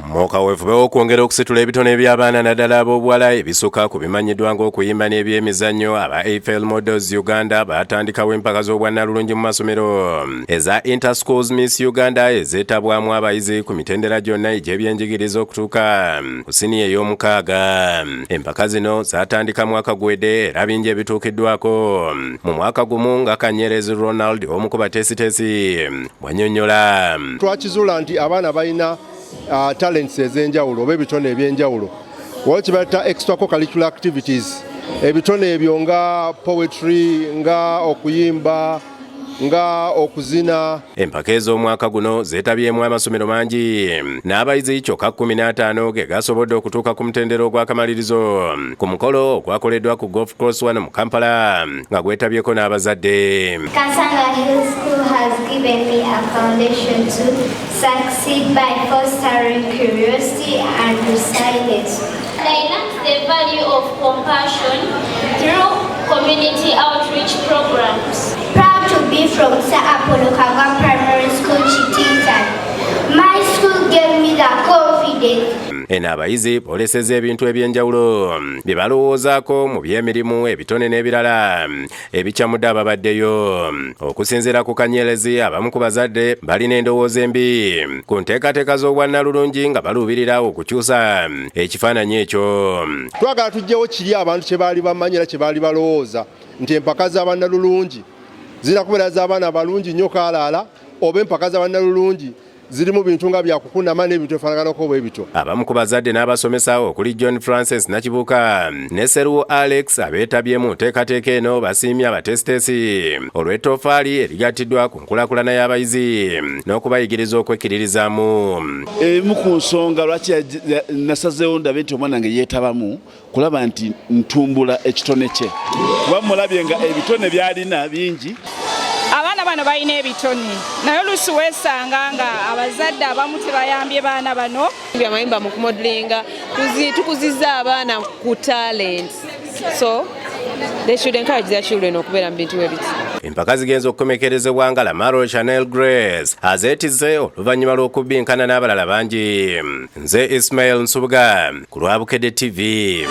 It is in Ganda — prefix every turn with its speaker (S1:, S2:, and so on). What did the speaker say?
S1: Mwoka weefube okwongera okusitula ebitone by'abaana naddala ab'obuwala ebisukka ku bimanyiddwa ng'okuyimba n'ebyemizannyo aba AFL Models Uganda baatandikawo empaka z'obwannalulungi mu masomero eza Interschools Miss Uganda ezeetabwamu abayizi ku mitendera gyonna egy'ebyenjigiriza okutuuka ku siniya ey'omukaaga. Empaka zino zaatandika mwaka guwedde era bingi ebituukiddwako mu mwaka gumu nga Kanyerezi Ronald omu ku bateesiteesi bw'annyonnyola.
S2: Twakizuula nti abaana balina talents ez'enjawulo oba ebitone ebyenjawulo waliwo kye bayita extracurricular activities. Ebitone ebyo nga poetry, nga okuyimba, nga okuzina.
S1: Empaka ez'omwaka guno zeetabyemu amasomero mangi n'abayizi kyokka 15 ge gasobodde okutuuka ku mutendera ogw'akamalirizo ku mukolo ogwakoleddwa ku Golf Course wano mu Kampala nga gwetabyeko n'abazadde.
S3: Kansanga Hill School has given me a foundation to succeed by fostering curiosity and resilience. I learned the value of compassion through community outreach programs. Proud to be from Sir Apollo Kagwa Primary School, Chititan. My school gave me the confidence.
S1: Eno abayizi boolesezza ebintu ebyenjawulo bye balowoozaako mu by'emirimu ebitone n'ebirala ebikyamudde ababaddeyo. Okusinziira ku Kanyerezi, abamu ku bazadde balina endowooza embi ku nteekateeka z'obwannalulungi nga baluubirira okukyusa ekifaananyi ekyo.
S2: Twagala tuggyewo kiri abantu kye baali bamanyi era kye baali balowooza nti empaka z'abannalulungi zirina kubeera z'abaana balungi nnyo kaalaala oba empaka z'abannalulungi zirimu bintu nga byakukunama n'ebintu ebifaanaganako bwe bityo.
S1: Abamu ku bazadde n'abasomesa okuli John Francis Nakibuuka ne Seruwo Alex abeetabye mu nteekateeka eno basiimye abateesiteesi olw'ettoffaali erigattiddwa ku nkulaakulana y'abayizi n'okubayigiriza okwekkiririzaamu.
S4: Emu ku nsonga lwaki nasazeewo ndabe nti omwana wange yeetabamu kulaba nti ntumbula ekitone kye. Kuba mulabye nga ebitone by'alina bingi.
S5: Abaana bano balina ebitone naye oluusi weesanga nga abazadde abamu tebayambye baana bano.
S6: Byamayimba mu kumodelinga tukuzizza abaana ku talent, so they should encourage their children okubeera mu bintu ebiti.
S1: Empaka zigenza okukomekerezebwa nga Lamaro Chanel Grace azeetizze oluvannyuma lw'okubbinkana n'abalala bangi. Nze Ismail Nsubuga ku lwa Bukedde TV.